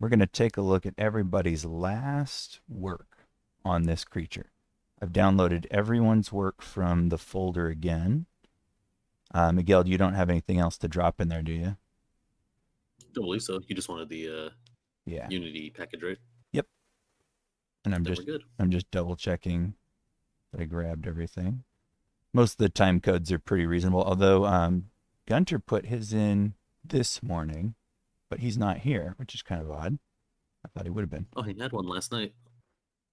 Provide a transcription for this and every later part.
we're going to take a look at everybody's last work on this creature. I've downloaded everyone's work from the folder again. Miguel, you don't have anything else to drop in there, do you? Don't believe so. You just wanted the Yeah. Unity package, right? Yep. And I'm Then we're just good. I'm just double checking that I grabbed everything. Most of the time codes are pretty reasonable, although Gunter put his in this morning, but he's not here, which is kind of odd. I thought he would have been. Oh, he had one last night.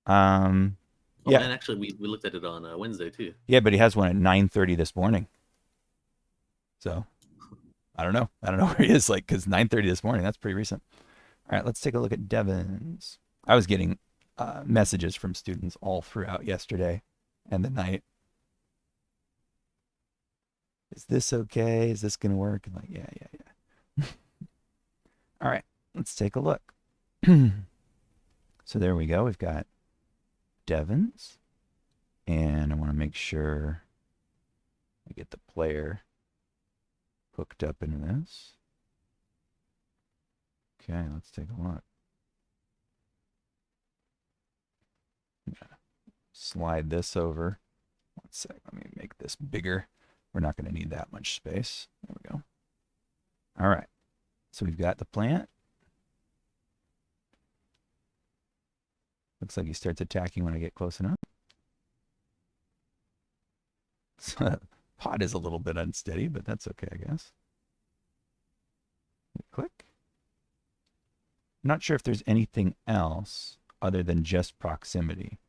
Um, Oh, yeah, and actually, we looked at it on Wednesday too. yeah, but he has one at 9:30 this morning. So I don't know. I don't know where he is, like, because 9:30 this morning. That's pretty recent. All right, let's take a look at Devon's. I was getting messages from students all throughout yesterday and the night. Is this okay? Is this gonna work? I'm like, yeah, yeah, yeah. All right, let's take a look. So there we go. We've got Devon's, and I want to make sure I get the player hooked up into this. Okay, let's take a look. I'm gonna slide this over. One sec. Let me make this bigger. We're not going to need that much space. There we go. All right. So we've got the plant. Looks like he starts attacking when I get close enough. So, pot is a little bit unsteady, but that's okay, I guess. Click. I'm not sure if there's anything else other than just proximity.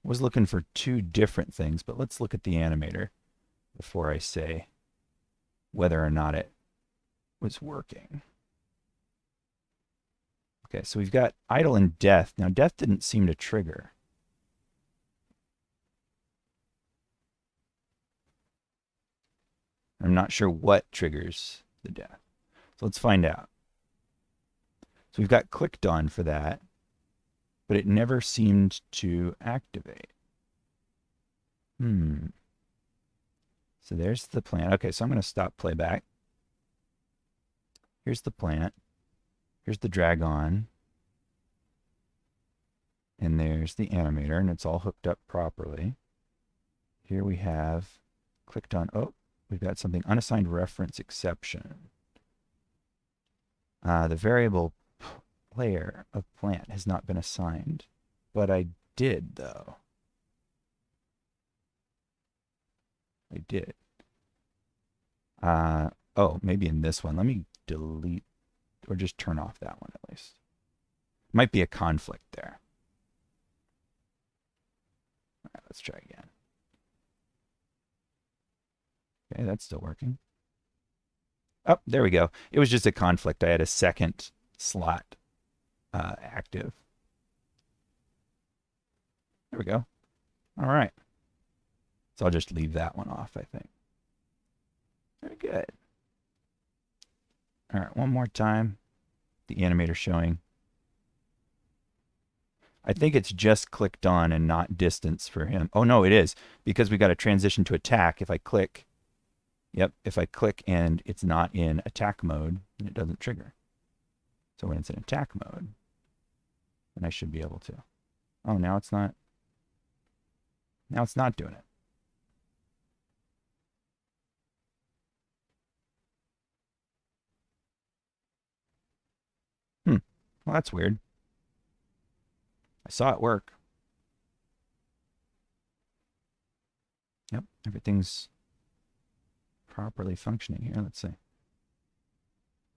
I was looking for two different things, but let's look at the animator before I say whether or not it was working. Okay, so we've got idle and death. Now, death didn't seem to trigger. I'm not sure what triggers the death. So let's find out. So we've got clicked on for that, but it never seemed to activate. So there's the plant. Okay, so I'm going to stop playback. Here's the plant. Here's the dragon. And there's the animator, and it's all hooked up properly. Here we have clicked on, oh, we've got something, unassigned reference exception. The variable player of plant has not been assigned, but I did, though. I did. Oh, maybe in this one. Let me delete or just turn off that one at least. Might be a conflict there. All right, let's try again. Okay, that's still working. Oh, there we go. It was just a conflict. I had a second slot active. There we go. All right. So I'll just leave that one off, I think. Very good. All right, one more time. The animator showing. I think it's just clicked on and not distance for him. Oh, no, it is. Because we got a transition to attack. If I click, yep, if I click and it's not in attack mode, then it doesn't trigger. So when it's in attack mode, then I should be able to. Oh, now it's not. Now it's not doing it. Well, that's weird. I saw it work. Yep, everything's properly functioning here. Let's see.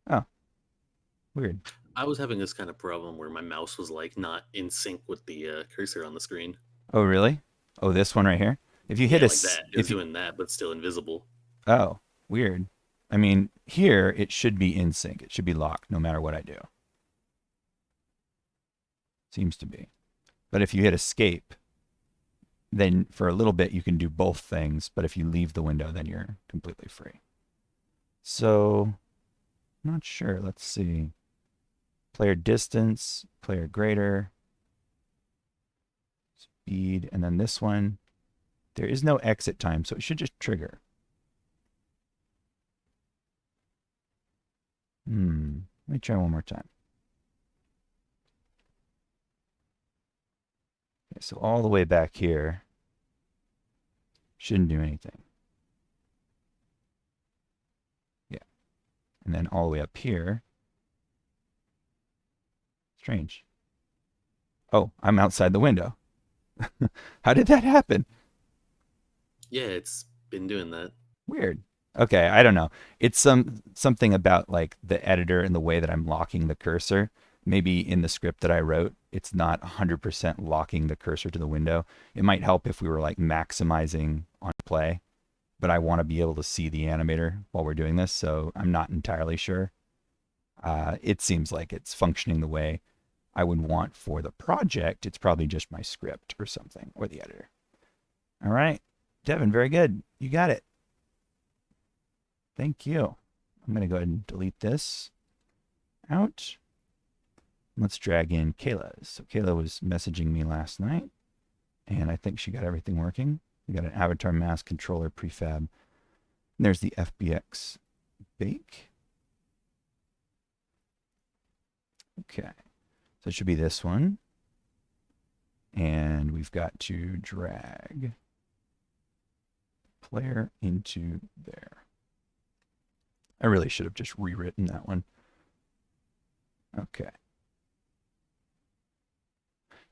Oh, weird. I was having this kind of problem where my mouse was like not in sync with the cursor on the screen. Oh, really? Oh, this one right here. If you hit Yeah, a, like that. It was if you, doing that, but still invisible. oh, weird. I mean, here it should be in sync. It should be locked no matter what I do. Seems to be. But if you hit escape, then for a little bit you can do both things. But if you leave the window, then you're completely free. So, not sure. Let's see. Player distance, player greater, speed, and then this one. There is no exit time, so it should just trigger. Let me try one more time. Okay, so all the way back here shouldn't do anything. Yeah. And then all the way up here. Strange. Oh, I'm outside the window. How did that happen? Yeah, it's been doing that. Weird. Okay, I don't know. It's something about like the editor and the way that I'm locking the cursor. Maybe in the script that I wrote, it's not 100% locking the cursor to the window. It might help if we were like maximizing on play, but I want to be able to see the animator while we're doing this, so I'm not entirely sure. It seems like it's functioning the way I would want for the project. It's probably just my script or something, or the editor. All right, Devin, very good. You got it. Thank you. I'm going to go ahead and delete this out. Let's drag in Kayla. So Kayla was messaging me last night, and I think she got everything working. We got an avatar mask controller prefab. And there's the FBX bake. Okay, so it should be this one. And we've got to drag player into there. I really should have just rewritten that one. Okay.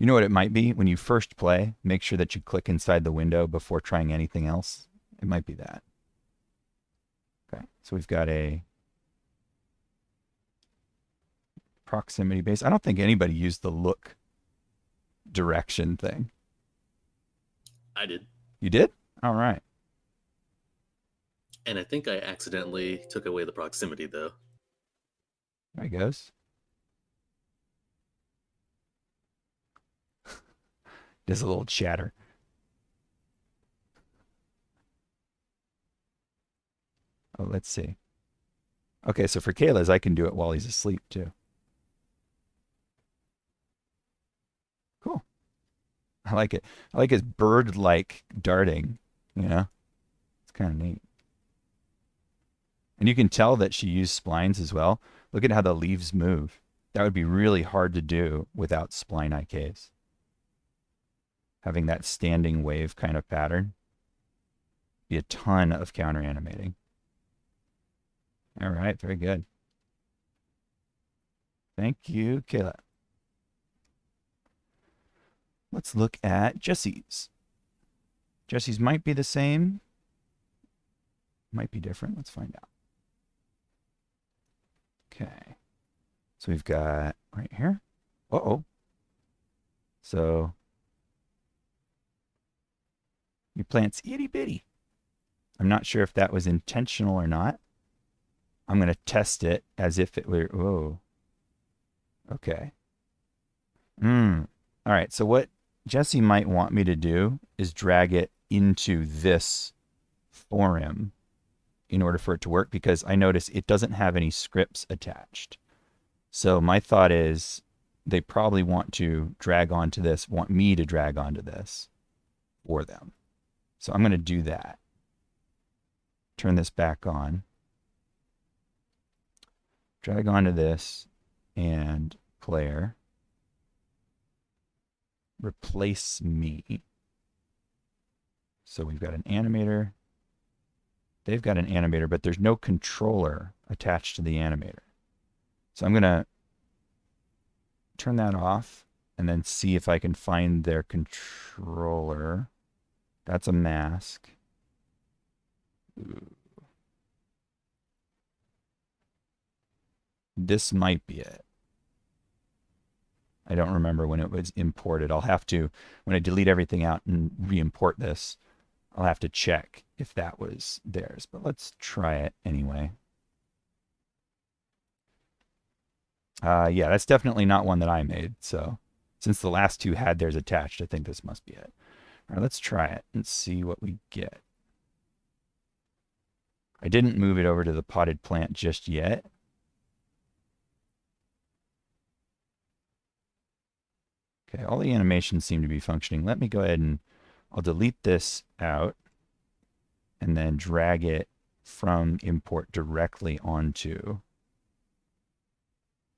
You know what it might be? When you first play, make sure that you click inside the window before trying anything else. It might be that. Okay, so we've got a proximity base. I don't think anybody used the look direction thing. I did. You did? All right. And I think I accidentally took away the proximity, though. There he goes. There's a little chatter. Oh, let's see. Okay, so for Kayla's, I can do it while he's asleep, too. Cool. I like it. I like his bird-like darting, you know? It's kind of neat. And you can tell that she used splines as well. Look at how the leaves move. That would be really hard to do without spline IKs. Having that standing wave kind of pattern. Be a ton of counter animating. All right, very good. Thank you, Kayla. Let's look at Jesse's. Jesse's might be the same, might be different. Let's find out. Okay. So we've got right here. Uh-oh. So your plant's itty bitty. I'm not sure if that was intentional or not. I'm going to test it as if it were, whoa. Okay. All right, so what Jesse might want me to do is drag it into this forum in order for it to work, because I notice it doesn't have any scripts attached. So my thought is they probably want to drag onto this, want me to drag onto this for them. So I'm going to do that. Turn this back on. Drag onto this and player. Replace me. So we've got an animator. They've got an animator, but there's no controller attached to the animator. So I'm going to turn that off and then see if I can find their controller. That's a mask. Ooh. This might be it. I don't remember when it was imported. I'll have to, when I delete everything out and re-import this, I'll have to check if that was theirs. But let's try it anyway. Yeah, that's definitely not one that I made. So since the last two had theirs attached, I think this must be it. All right, let's try it and see what we get. I didn't move it over to the potted plant just yet. Okay, all the animations seem to be functioning. Let me go ahead and I'll delete this out and then drag it from import directly onto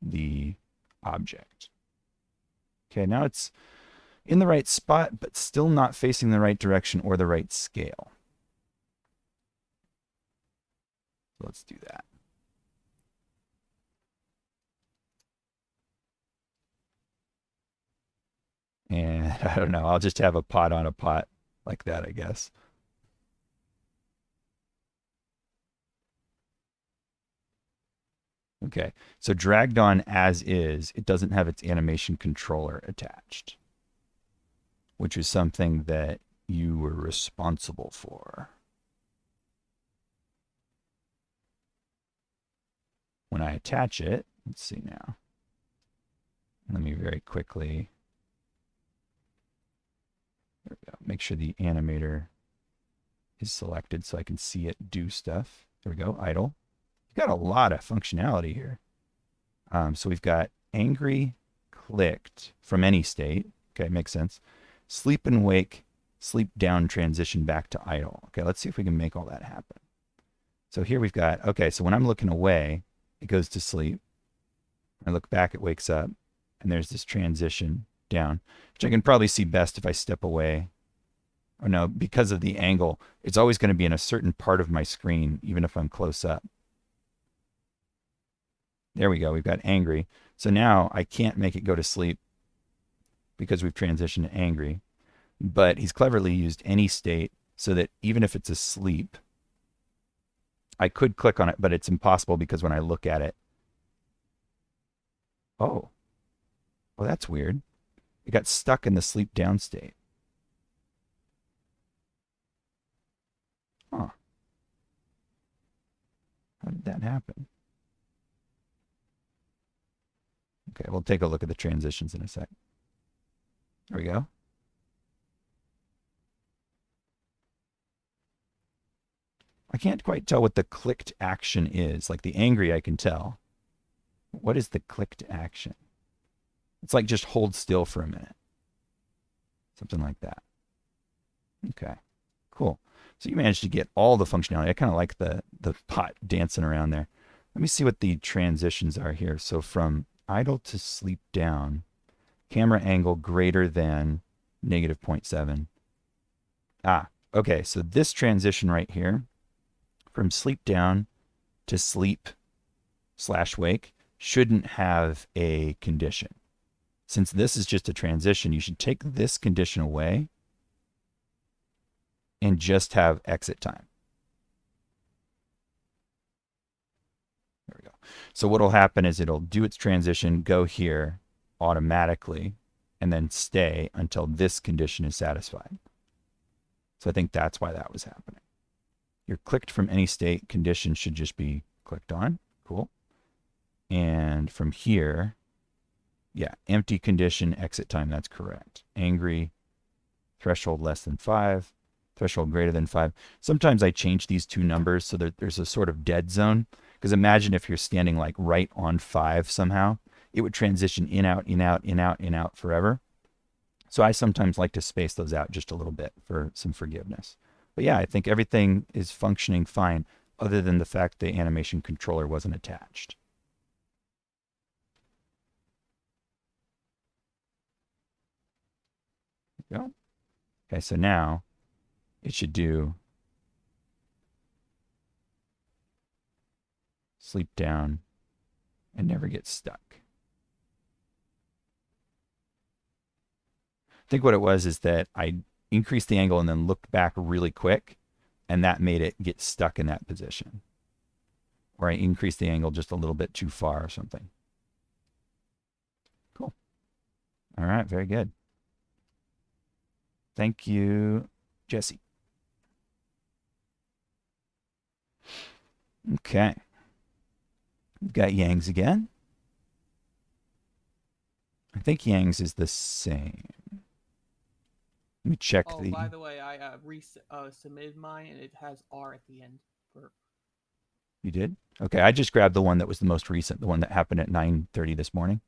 the object. Okay, now it's in the right spot, but still not facing the right direction or the right scale. So let's do that. And I don't know, I'll just have a pot on a pot like that, I guess. Okay, so dragged on as is, it doesn't have its animation controller attached, which is something that you were responsible for. When I attach it, let's see now. Let me very quickly, there we go, make sure the animator is selected so I can see it do stuff. There we go, idle. You've got a lot of functionality here. So we've got angry, clicked from any state. Okay, makes sense. Sleep and wake, sleep down, transition back to idle. Okay, let's see if we can make all that happen. So here we've got, okay, so when I'm looking away, it goes to sleep. When I look back, it wakes up. And there's this transition down, which I can probably see best if I step away. Oh no, because of the angle, it's always going to be in a certain part of my screen, even if I'm close up. There we go. We've got angry. So now I can't make it go to sleep because we've transitioned to angry. But he's cleverly used any state so that even if it's asleep, I could click on it, but it's impossible because when I look at it, oh, well, that's weird. It got stuck in the sleep down state. Huh. How did that happen? Okay, we'll take a look at the transitions in a sec. There we go. I can't quite tell what the clicked action is. Like the angry, I can tell. What is the clicked action? It's like just hold still for a minute. Something like that. Okay, cool. So you managed to get all the functionality. I kind of like the pot dancing around there. Let me see what the transitions are here. So from idle to sleep down, camera angle greater than negative 0.7. Ah, okay. So this transition right here, from sleep down to sleep/wake, shouldn't have a condition. Since this is just a transition, you should take this condition away and just have exit time. There we go. So what will happen is it'll do its transition, go here automatically, and then stay until this condition is satisfied. So I think that's why that was happening. Your clicked from any state condition should just be clicked on. Cool. And from here, yeah, empty condition, exit time, that's correct. Angry, threshold less than 5, threshold greater than 5. Sometimes I change these two numbers so that there's a sort of dead zone. Because imagine if you're standing like right on 5 somehow, it would transition in, out, in, out, in, out, in, out forever. So I sometimes like to space those out just a little bit for some forgiveness. But yeah, I think everything is functioning fine other than the fact the animation controller wasn't attached. There we go. Okay, so now it should do sleep down and never get stuck. I think what it was is that I increased the angle and then looked back really quick, and that made it get stuck in that position. Or I increased the angle just a little bit too far or something. Cool. All right, very good. Thank you, Jesse. Okay. We've got Yang's again. I think Yang's is the same. Let me check the. By the way, I submitted mine and it has R at the end. You did? Okay, I just grabbed the one that was the most recent, the one that happened at 9:30 this morning.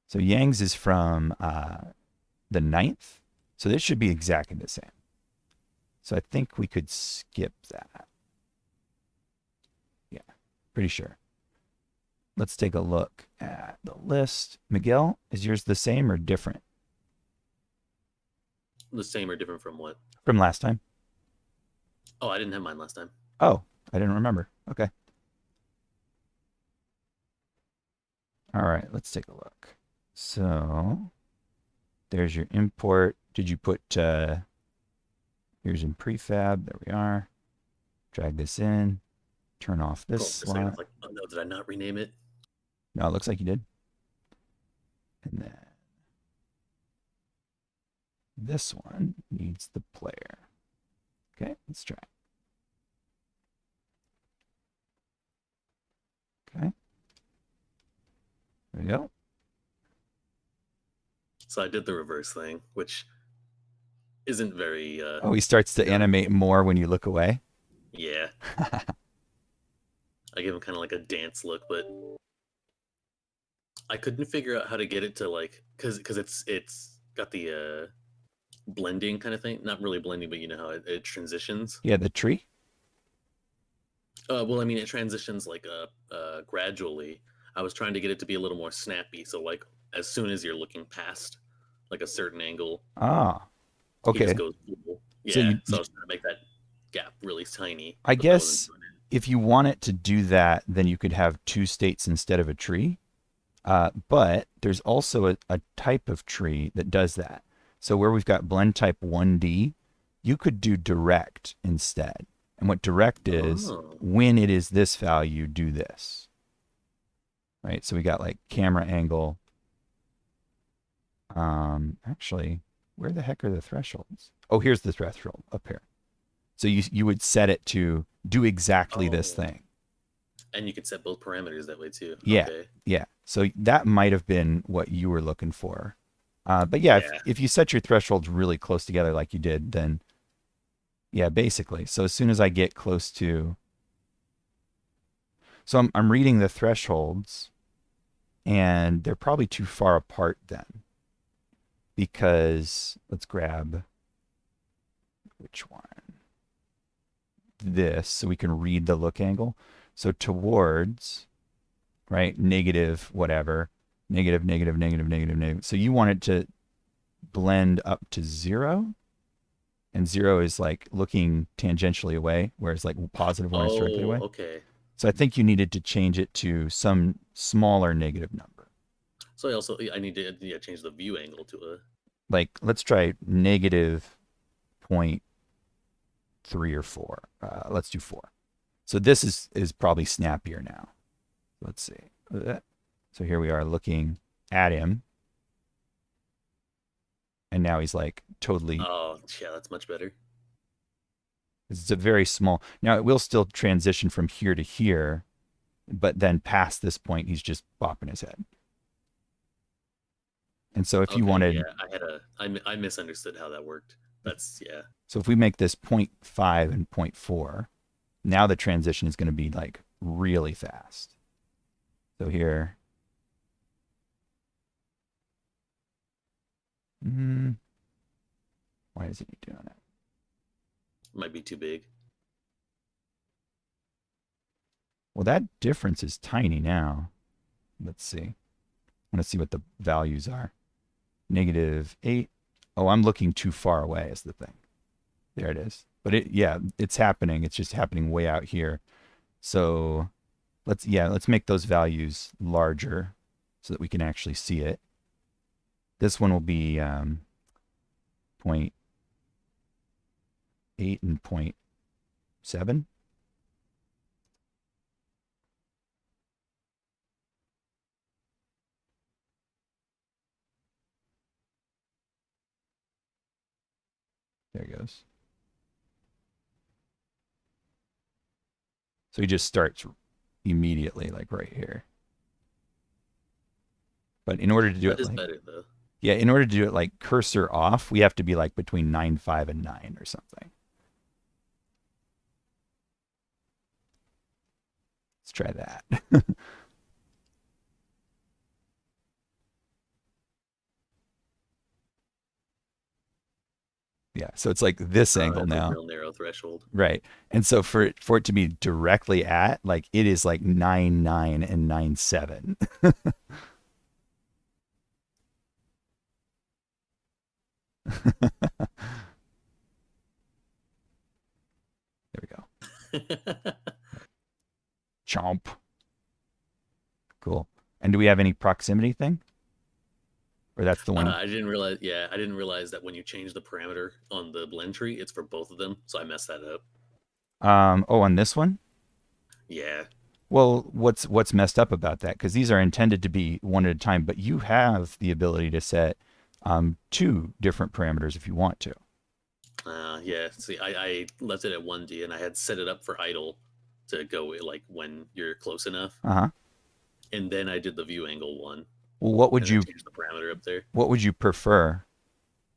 So Yang's is from the 9th. So this should be exactly the same. So I think we could skip that. Yeah, pretty sure. let's take a look at the list. Miguel, is yours the same or different The same or different from what? from last time? Oh, I didn't have mine last time. Oh, I didn't remember. Okay. All right, let's take a look. So there's your import. Did you put, here's in prefab. There we are. Drag this in. Turn off this Oh, for a second, I was slot. like, oh no, did I not rename it? No, it looks like you did. And then this one needs the player. Okay, let's try. Okay. There we go. So I did the reverse thing, which isn't very. Oh, he starts to animate more when you look away. Yeah, I give him kind of like a dance look, but I couldn't figure out how to get it to like, cause it's got the blending kind of thing. Not really blending, but you know how it transitions. Yeah, the tree. Well, I mean, it transitions like gradually. I was trying to get it to be a little more snappy, so like as soon as you're looking past like a certain angle, Ah, he just okay. goes full. So Yeah, so I was trying to make that gap really tiny, I but that wasn't guess doing it. if you want it to do that, then you could have two states instead of a tree. But there's also a type of tree that does that. So where we've got blend type 1D, you could do direct instead. And what direct is, Oh, when it is this value, do this. Right? So we got like camera angle. Actually, where the heck are the thresholds? Oh, here's the threshold up here. So you would set it to do exactly this oh, thing. and you can set both parameters that way too. Yeah, Okay, yeah. So that might have been what you were looking for. But yeah, yeah. if you set your thresholds really close together like you did, then yeah, basically. So as soon as I get close to, so I'm reading the thresholds, and they're probably too far apart then, because let's grab which one, this, so we can read the look angle. So towards, right, negative whatever, negative, negative, negative, negative, negative. So you want it to blend up to 0, and 0 is like looking tangentially away, whereas like positive 1 is directly Oh, away. okay. So I think you needed to change it to some smaller negative number. So I need to change the view angle to a. Like let's try negative 0.3 or 4. Let's do 4. So this is probably snappier now. Let's see. So here we are looking at him, and now he's like totally. Oh, yeah, that's much better. It's a very small. Now it will still transition from here to here, but then past this point, he's just bopping his head. And so if you Okay, yeah, wanted, I misunderstood how that worked. That's yeah. so if we make this 0.5 and 0.4, now the transition is going to be like really fast. So here, why isn't he doing it? Might be too big. Well, that difference is tiny now. Let's see. I want to see what the values are. -8. Oh, I'm looking too far away is the thing. There it is. But yeah, it's happening. It's just happening way out here. So let's make those values larger so that we can actually see it. This one will be 0.8 and 0.7. There it goes. So he just starts immediately, like right here. But in order to do That it is like, better though. yeah, in order to do it like cursor off, we have to be like between 9.5 and 9 or something. Let's try that. Yeah, so it's like this angle That's a now. real narrow threshold. Right. And so for it to be directly at, like, it is like 9.9 and 9.7. There we go. Chomp. Cool. And do we have any proximity thing? Or that's the one? I didn't realize. Yeah, I didn't realize that when you change the parameter on the blend tree, it's for both of them. So I messed that up. Oh, on this one? Yeah. Well, what's messed up about that? Because these are intended to be one at a time, but you have the ability to set two different parameters if you want to. Yeah. See, I left it at 1D, and I had set it up for idle to go like when you're close enough, Uh-huh. and then I did the view angle one, Well, what would and then you changed the parameter up there. what would you prefer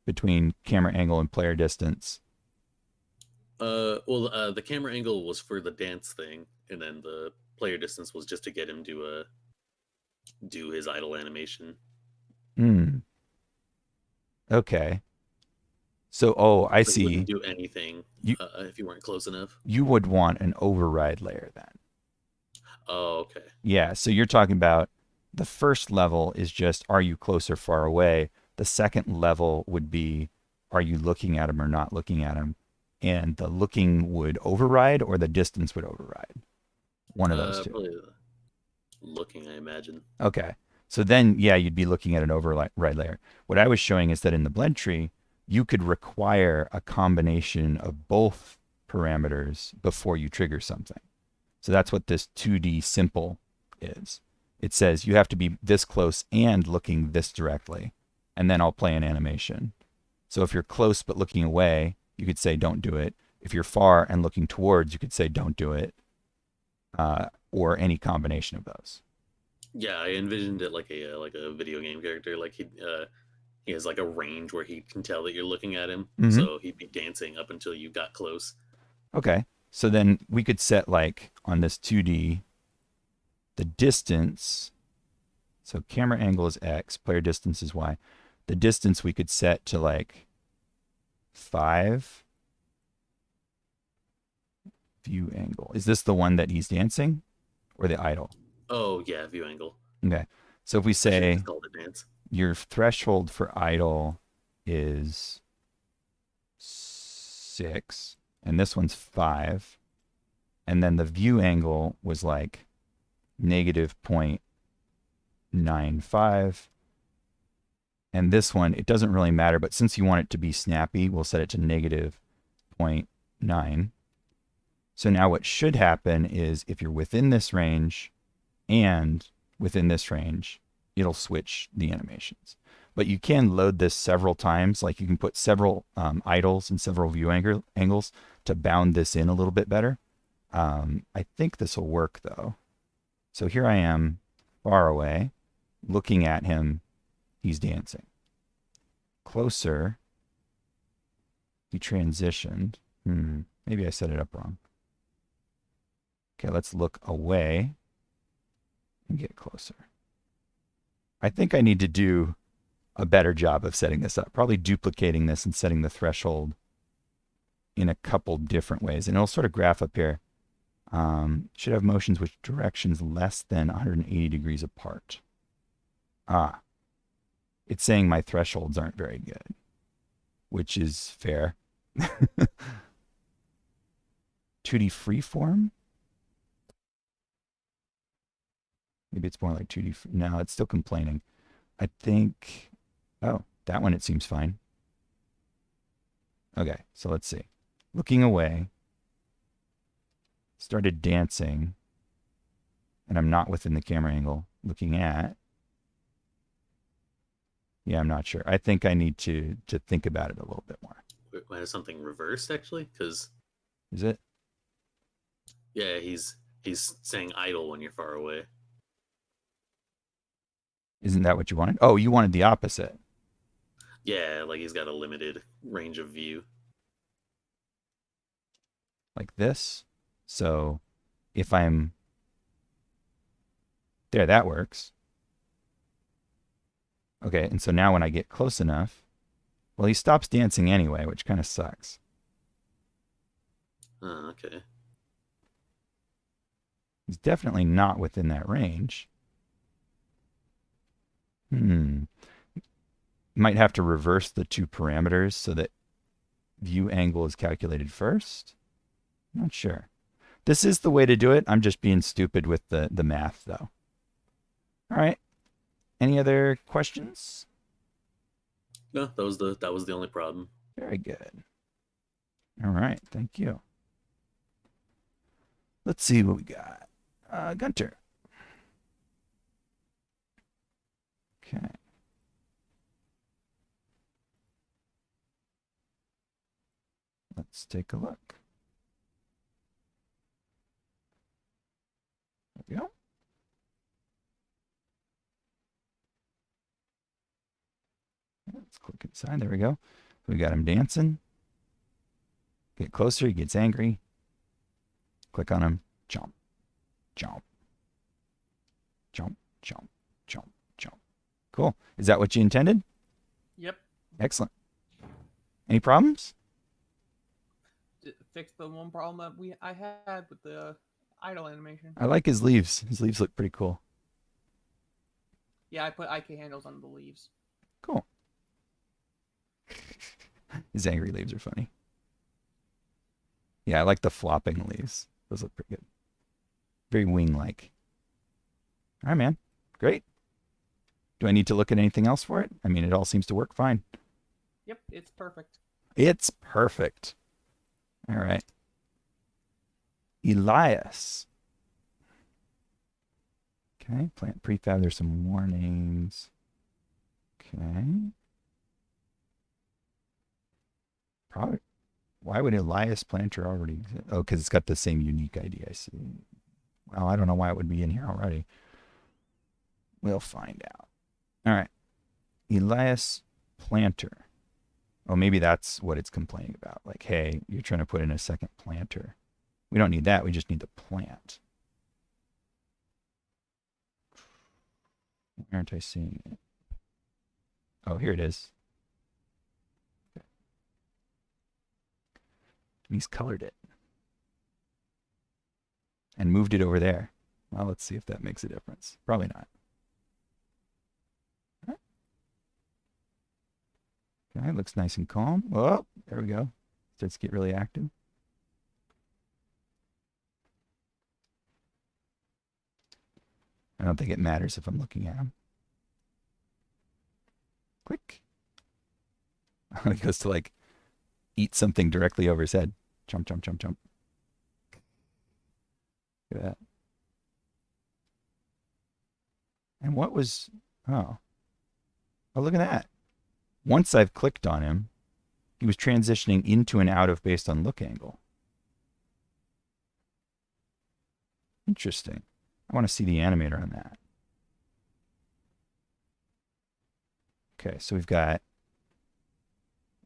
between camera angle and player distance? Well, the camera angle was for the dance thing, and then the player distance was just to get him to do his idle animation. Hmm. Okay. So, oh, I So he wouldn't see. do anything You if you weren't close enough. you would want an override layer then. Oh, okay. Yeah, so you're talking about the first level is just are you close or far away? The second level would be are you looking at him or not looking at him? And the looking would override or the distance would override. One of those two. Probably looking, I imagine. Okay. So then, yeah, you'd be looking at an override layer. What I was showing is that in the blend tree, you could require a combination of both parameters before you trigger something. So that's what this 2D simple is. It says you have to be this close and looking this directly, and then I'll play an animation. So if you're close but looking away, you could say don't do it. If you're far and looking towards, you could say don't do it, or any combination of those. Yeah, I envisioned it like a video game character. Like he has like a range where he can tell that you're looking at him, Mm-hmm. so he'd be dancing up until you got close. Okay. So then we could set like on this 2D, the distance. So camera angle is X, player distance is Y. The distance we could set to like 5. View angle. Is this the one that he's dancing or the idle? Oh yeah, view angle. Okay. So if we I should have say just called it dance. your threshold for idle is 6 and this one's 5, and then the view angle was like negative 0.95, and this one, it doesn't really matter, but since you want it to be snappy, we'll set it to negative 0.9. So now what should happen is if you're within this range and within this range, it'll switch the animations. But you can load this several times. Like you can put several idles and several view angles to bound this in a little bit better. I think this will work though. So here I am far away, looking at him. He's dancing. Closer, he transitioned. Maybe I set it up wrong. Okay, let's look away and get closer. I think I need to do a better job of setting this up. Probably duplicating this and setting the threshold in a couple different ways. And it'll sort of graph up here. Should have motions with directions less than 180 degrees apart. It's saying my thresholds aren't very good, which is fair. 2D freeform? Maybe it's more like 2D. No, it's still complaining. I think, oh, that one it seems fine. Okay, so let's see. Looking away, started dancing, and I'm not within the camera angle. Looking at, yeah, I'm not sure. I think I need to think about it a little bit more. Might have something reversed actually, because Is it? yeah, he's saying idle when you're far away. Isn't that what you wanted? Oh, you wanted the opposite. Yeah, like he's got a limited range of view. Like this. So if I'm there, that works. Okay, and so now when I get close enough, Well, he stops dancing anyway, which kind of sucks. Okay. He's definitely not within that range. Might have to reverse the two parameters so that view angle is calculated first. Not sure. This is the way to do it. I'm just being stupid with the math, though. All right. Any other questions? No, that was the only problem. Very good. All right. Thank you. Let's see what we got. Gunter. Okay. Let's take a look. There we go. Let's click inside. There we go. We got him dancing. Get closer. He gets angry. Click on him. Jump. Jump. Jump. Jump. Jump. Jump. Cool. Is that what you intended? Yep. Excellent. Any problems? Fix the one problem that I had with the idle animation. I like his leaves. His leaves look pretty cool. Yeah, I put IK handles on the leaves. Cool. His angry leaves are funny. Yeah, I like the flopping leaves. Those look pretty good. Very wing-like. All right, man. Great. Do I need to look at anything else for it? I mean, it all seems to work fine. Yep, it's perfect. It's perfect. All right. Elias. Okay, plant prefab. There's some warnings. Okay. Probably. Why would Elias Planter already exist? Oh, because it's got the same unique ID. I see. Well, I don't know why it would be in here already. We'll find out. All right. Elias Planter. Oh, maybe that's what it's complaining about. Like, hey, you're trying to put in a second planter. We don't need that. We just need the plant. Why aren't I seeing it? Oh, here it is. Okay. He's colored it. And moved it over there. Well, let's see if that makes a difference. Probably not. Okay, looks nice and calm. Oh, there we go. Starts to get really active. I don't think it matters if I'm looking at him. Click. He goes to like eat something directly over his head. Jump, jump, jump, jump. Look at that. And what was... Oh, look at that. Once I've clicked on him, he was transitioning into and out of based on look angle. Interesting. I want to see the animator on that. Okay, so we've got...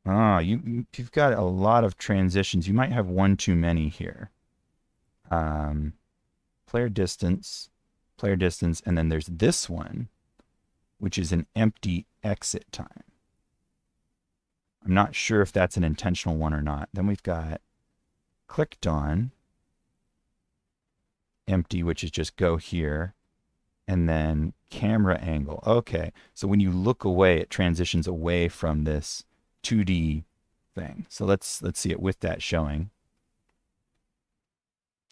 you've got a lot of transitions. You might have one too many here. Player distance, and then there's this one, which is an empty exit time. I'm not sure if that's an intentional one or not. Then we've got clicked on, empty, which is just go here, and then camera angle. Okay, so when you look away, it transitions away from this 2D thing. So let's see it with that showing.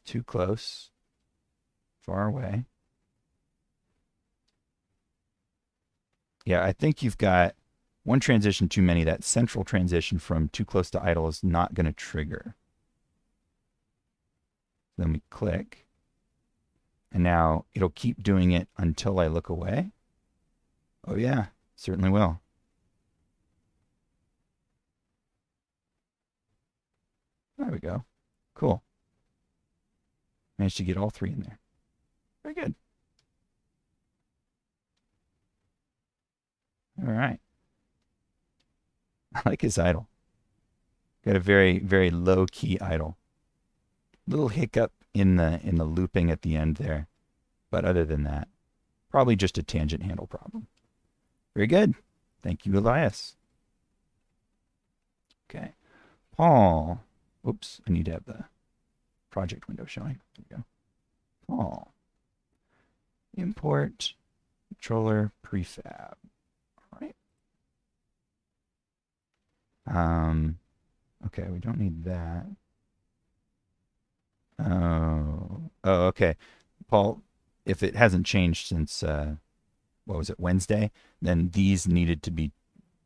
Too close, far away. Yeah, I think you've got one transition too many. That central transition from too close to idle is not going to trigger. Then we click. And now it'll keep doing it until I look away. Oh yeah, certainly will. There we go. Cool. Managed to get all three in there. Very good. All right. I like his idle. Got a very, very low key idle. Little hiccup in the looping at the end there. But other than that, probably just a tangent handle problem. Very good. Thank you, Elias. Okay. Paul. Oops, I need to have the project window showing. There we go. Paul. Import controller prefab. All right. Okay, we don't need that. Oh, okay. Paul, if it hasn't changed since, what was it, Wednesday, then these needed to be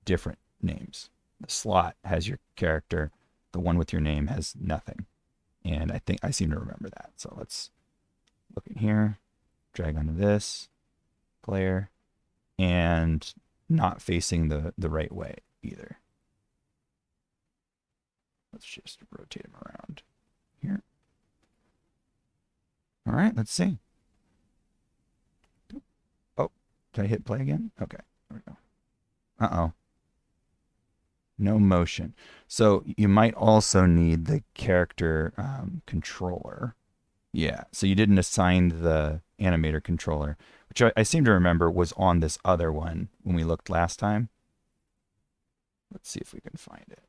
different names. The slot has your character. The one with your name has nothing. And I seem to remember that. So let's look in here, drag onto this player, and not facing the right way either. Let's just rotate him around here. All right, let's see. Oh, did I hit play again? Okay, there we go. Uh-oh. No motion. So you might also need the character controller. Yeah, so you didn't assign the animator controller, which I seem to remember was on this other one when we looked last time. Let's see if we can find it.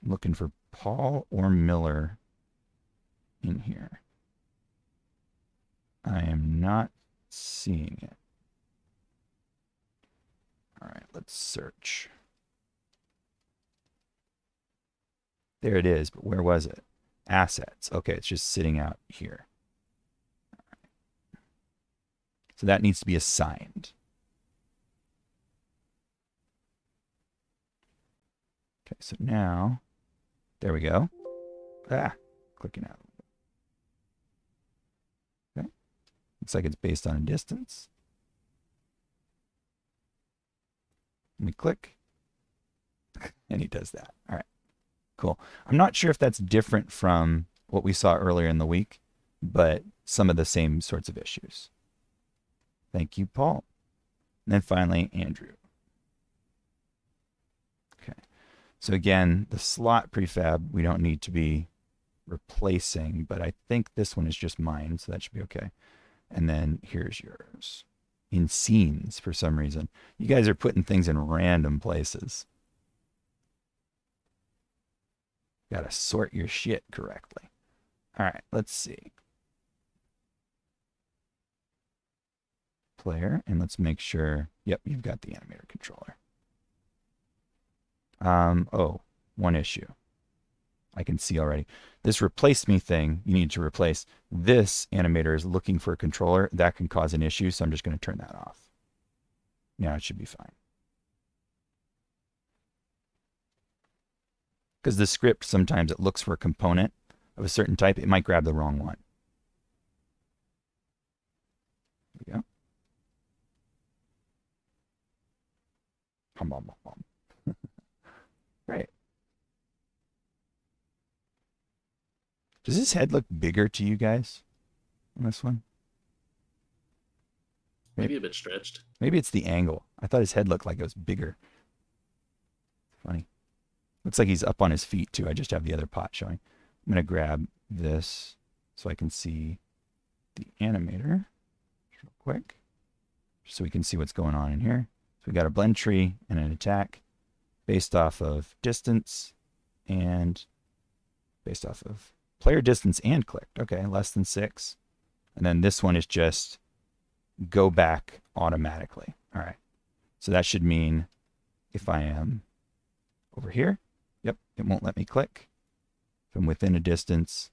I'm looking for Paul or Miller in here. I am not seeing it. All right, let's search. There it is, but where was it? Assets. Okay, it's just sitting out here. All right. So that needs to be assigned. Okay, so now, there we go. Clicking out. Okay, looks like it's based on a distance. Let me click, and he does that. All right, cool. I'm not sure if that's different from what we saw earlier in the week, but some of the same sorts of issues. Thank you, Paul. And then finally, Andrew. Okay. So again, the slot prefab we don't need to be replacing, but I think this one is just mine, so that should be okay. And then here's yours. In scenes, for some reason. You guys are putting things in random places. Gotta sort your shit correctly. All right, let's see. Player, and let's make sure, yep, you've got the animator controller. Oh, one issue. I can see already. This replace me thing, you need to replace. This animator is looking for a controller. That can cause an issue, so I'm just going to turn that off. Now it should be fine. Because the script, sometimes it looks for a component of a certain type. It might grab the wrong one. There we go. Hum, hum, hum. Great. Does his head look bigger to you guys on this one? Maybe a bit stretched. Maybe it's the angle. I thought his head looked like it was bigger. Funny. Looks like he's up on his feet too. I just have the other pot showing. I'm going to grab this so I can see the animator real quick, so we can see what's going on in here. So we got a blend tree and an attack based off of distance and based off of player distance and clicked. Okay, less than 6. And then this one is just go back automatically. All right. So that should mean if I am over here, yep, it won't let me click. If I'm within a distance,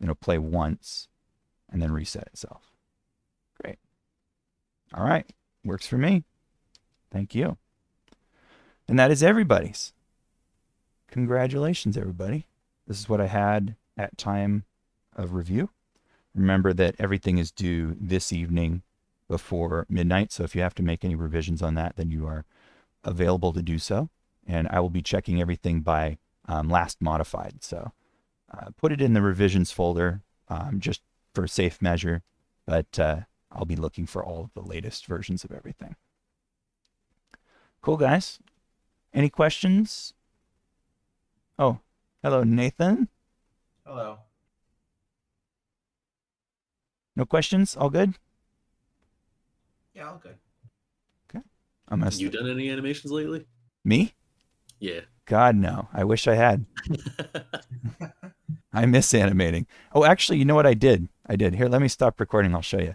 it'll play once and then reset itself. Great. All right. Works for me. Thank you. And that is everybody's. Congratulations, everybody. This is what I had at time of review. Remember that everything is due this evening before midnight. So if you have to make any revisions on that, then you are available to do so. And I will be checking everything by last modified. So put it in the revisions folder just for safe measure. But I'll be looking for all of the latest versions of everything. Cool, guys. Any questions? Oh, hello, Nathan. Hello. No questions? All good? Yeah, all good. I'm gonna You done any animations lately? me? Yeah. God no. I wish I had. I miss animating. Oh, actually, you know what I did? Here, let me stop recording. I'll show you.